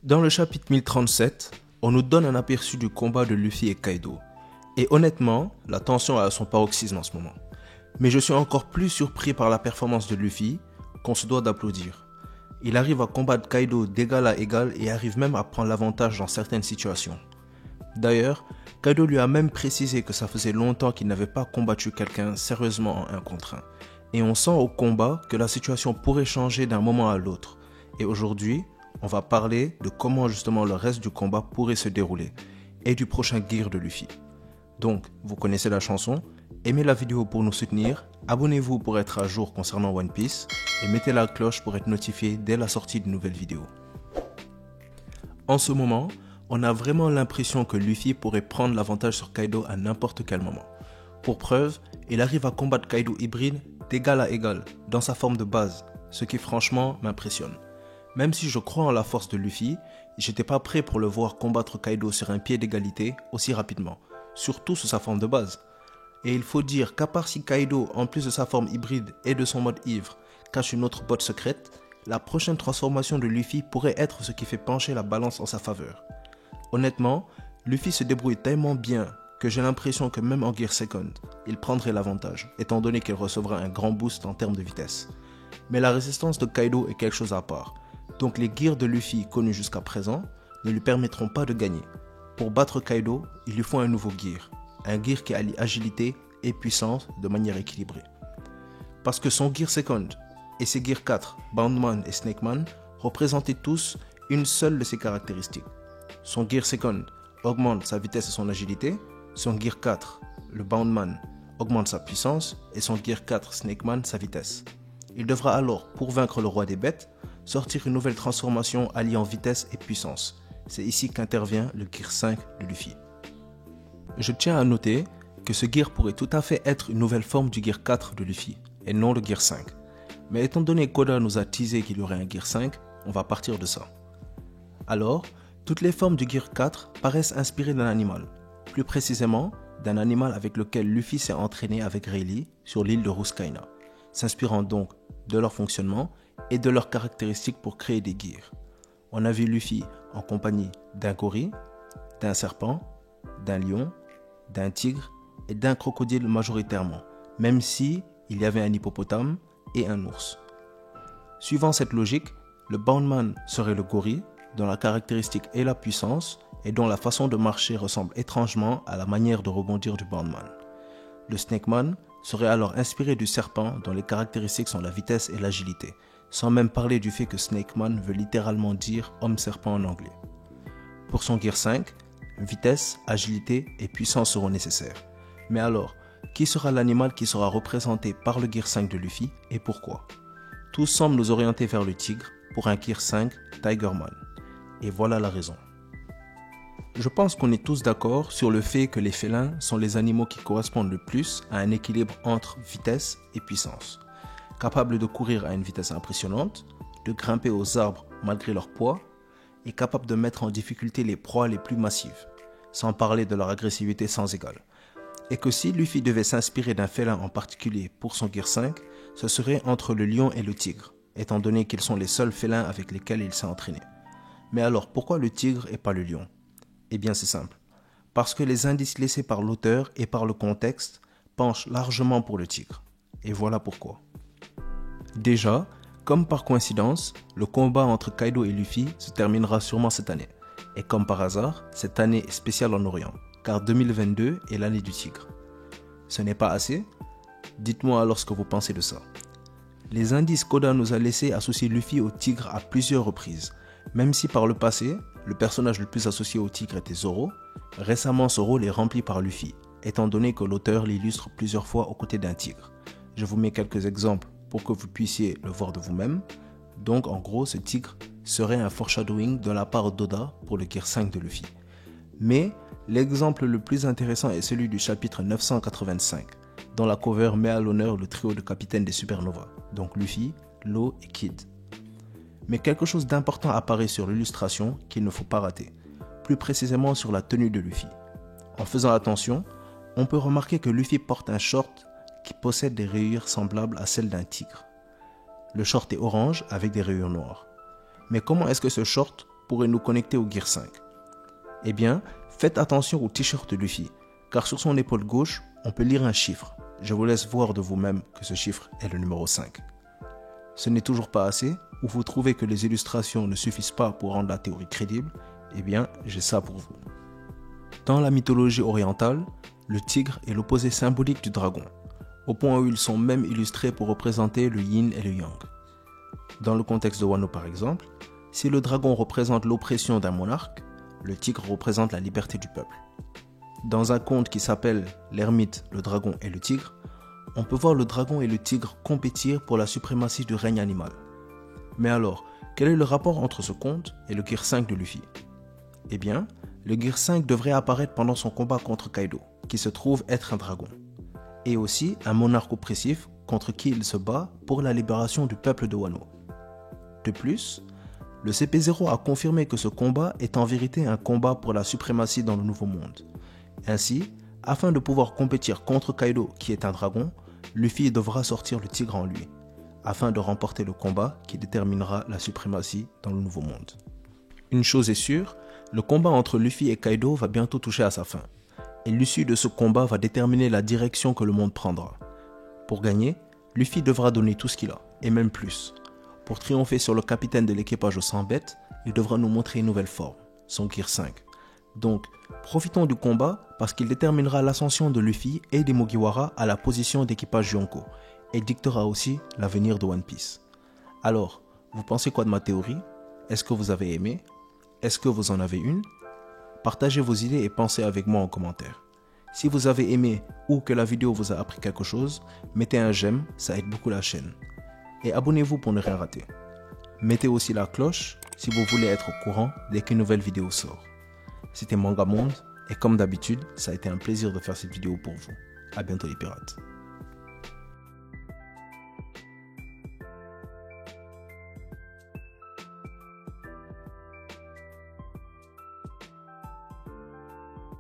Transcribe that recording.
Dans le chapitre 1037, on nous donne un aperçu du combat de Luffy et Kaido. Et honnêtement, la tension est à son paroxysme en ce moment. Mais je suis encore plus surpris par la performance de Luffy, qu'on se doit d'applaudir. Il arrive à combattre Kaido d'égal à égal et arrive même à prendre l'avantage dans certaines situations. D'ailleurs, Kaido lui a même précisé que ça faisait longtemps qu'il n'avait pas combattu quelqu'un sérieusement en 1 contre 1. Et on sent au combat que la situation pourrait changer d'un moment à l'autre. Et aujourd'hui, on va parler de comment justement le reste du combat pourrait se dérouler et du prochain gear de Luffy. Donc, vous connaissez la chanson, aimez la vidéo pour nous soutenir, abonnez-vous pour être à jour concernant One Piece et mettez la cloche pour être notifié dès la sortie de nouvelles vidéos. En ce moment, on a vraiment l'impression que Luffy pourrait prendre l'avantage sur Kaido à n'importe quel moment. Pour preuve, il arrive à combattre Kaido hybride d'égal à égal dans sa forme de base, ce qui franchement m'impressionne. Même si je crois en la force de Luffy, j'étais pas prêt pour le voir combattre Kaido sur un pied d'égalité aussi rapidement, surtout sous sa forme de base. Et il faut dire qu'à part si Kaido, en plus de sa forme hybride et de son mode ivre, cache une autre botte secrète, la prochaine transformation de Luffy pourrait être ce qui fait pencher la balance en sa faveur. Honnêtement, Luffy se débrouille tellement bien que j'ai l'impression que même en Gear Second, il prendrait l'avantage, étant donné qu'il recevra un grand boost en termes de vitesse. Mais la résistance de Kaido est quelque chose à part. Donc les gears de Luffy connus jusqu'à présent ne lui permettront pas de gagner. Pour battre Kaido, il lui faut un nouveau gear. Un gear qui allie agilité et puissance de manière équilibrée. Parce que son gear second et ses gears 4, Boundman et Snakeman, représentaient tous une seule de ses caractéristiques. Son gear second augmente sa vitesse et son agilité. Son gear 4, le Boundman, augmente sa puissance et son gear 4, Snakeman, sa vitesse. Il devra alors, pour vaincre le roi des bêtes, sortir une nouvelle transformation alliant vitesse et puissance. C'est ici qu'intervient le Gear 5 de Luffy. Je tiens à noter que ce Gear pourrait tout à fait être une nouvelle forme du Gear 4 de Luffy, et non le Gear 5. Mais étant donné qu'Oda nous a teasé qu'il y aurait un Gear 5, on va partir de ça. Alors, toutes les formes du Gear 4 paraissent inspirées d'un animal. Plus précisément, d'un animal avec lequel Luffy s'est entraîné avec Rayleigh sur l'île de Ruskaina, s'inspirant donc de leur fonctionnement et de leurs caractéristiques pour créer des gears. On a vu Luffy en compagnie d'un gorille, d'un serpent, d'un lion, d'un tigre et d'un crocodile majoritairement, même si il y avait un hippopotame et un ours. Suivant cette logique, le Boundman serait le gorille, dont la caractéristique est la puissance et dont la façon de marcher ressemble étrangement à la manière de rebondir du Boundman. Le Snakeman serait alors inspiré du serpent dont les caractéristiques sont la vitesse et l'agilité, sans même parler du fait que Snakeman veut littéralement dire homme-serpent en anglais. Pour son Gear 5, vitesse, agilité et puissance seront nécessaires. Mais alors, qui sera l'animal qui sera représenté par le Gear 5 de Luffy et pourquoi? Tout semble nous orienter vers le tigre pour un Gear 5 Tigerman. Et voilà la raison. Je pense qu'on est tous d'accord sur le fait que les félins sont les animaux qui correspondent le plus à un équilibre entre vitesse et puissance. Capables de courir à une vitesse impressionnante, de grimper aux arbres malgré leur poids, et capables de mettre en difficulté les proies les plus massives, sans parler de leur agressivité sans égale. Et que si Luffy devait s'inspirer d'un félin en particulier pour son Gear 5, ce serait entre le lion et le tigre, étant donné qu'ils sont les seuls félins avec lesquels il s'est entraîné. Mais alors pourquoi le tigre et pas le lion? Eh bien c'est simple, parce que les indices laissés par l'auteur et par le contexte penchent largement pour le tigre. Et voilà pourquoi. Déjà, comme par coïncidence, le combat entre Kaido et Luffy se terminera sûrement cette année. Et comme par hasard, cette année est spéciale en Orient, car 2022 est l'année du tigre. Ce n'est pas assez? Dites-moi alors ce que vous pensez de ça. Les indices qu'Oda nous a laissés associent Luffy au tigre à plusieurs reprises. Même si par le passé, le personnage le plus associé au tigre était Zoro, récemment ce rôle est rempli par Luffy, étant donné que l'auteur l'illustre plusieurs fois aux côtés d'un tigre. Je vous mets quelques exemples pour que vous puissiez le voir de vous-même. Donc en gros, ce tigre serait un foreshadowing de la part d'Oda pour le Gear 5 de Luffy. Mais l'exemple le plus intéressant est celui du chapitre 985, dont la cover met à l'honneur le trio de capitaines des Supernovas, donc Luffy, Law et Kid. Mais quelque chose d'important apparaît sur l'illustration qu'il ne faut pas rater, plus précisément sur la tenue de Luffy. En faisant attention, on peut remarquer que Luffy porte un short qui possède des rayures semblables à celles d'un tigre. Le short est orange avec des rayures noires. Mais comment est-ce que ce short pourrait nous connecter au Gear 5 ? Eh bien, faites attention au t-shirt de Luffy, car sur son épaule gauche, on peut lire un chiffre. Je vous laisse voir de vous-même que ce chiffre est le numéro 5. Ce n'est toujours pas assez, ou vous trouvez que les illustrations ne suffisent pas pour rendre la théorie crédible ? Eh bien, j'ai ça pour vous. Dans la mythologie orientale, le tigre est l'opposé symbolique du dragon, au point où ils sont même illustrés pour représenter le yin et le yang. Dans le contexte de Wano par exemple, si le dragon représente l'oppression d'un monarque, le tigre représente la liberté du peuple. Dans un conte qui s'appelle L'ermite, le dragon et le tigre, on peut voir le dragon et le tigre compétir pour la suprématie du règne animal. Mais alors, quel est le rapport entre ce conte et le Gear 5 de Luffy ? Eh bien, le Gear 5 devrait apparaître pendant son combat contre Kaido, qui se trouve être un dragon, et aussi un monarque oppressif contre qui il se bat pour la libération du peuple de Wano. De plus, le CP0 a confirmé que ce combat est en vérité un combat pour la suprématie dans le Nouveau Monde. Ainsi, afin de pouvoir compétir contre Kaido qui est un dragon, Luffy devra sortir le tigre en lui, afin de remporter le combat qui déterminera la suprématie dans le Nouveau Monde. Une chose est sûre, le combat entre Luffy et Kaido va bientôt toucher à sa fin, et l'issue de ce combat va déterminer la direction que le monde prendra. Pour gagner, Luffy devra donner tout ce qu'il a, et même plus. Pour triompher sur le capitaine de l'équipage aux 100 bêtes, il devra nous montrer une nouvelle forme, son Gear 5. Donc, profitons du combat parce qu'il déterminera l'ascension de Luffy et des Mugiwara à la position d'équipage Yonko et dictera aussi l'avenir de One Piece. Alors, vous pensez quoi de ma théorie ? Est-ce que vous avez aimé ? Est-ce que vous en avez une ? Partagez vos idées et pensez avec moi en commentaire. Si vous avez aimé ou que la vidéo vous a appris quelque chose, mettez un j'aime, ça aide beaucoup la chaîne. Et abonnez-vous pour ne rien rater. Mettez aussi la cloche si vous voulez être au courant dès qu'une nouvelle vidéo sort. C'était Manga Monde et comme d'habitude, ça a été un plaisir de faire cette vidéo pour vous. À bientôt les pirates.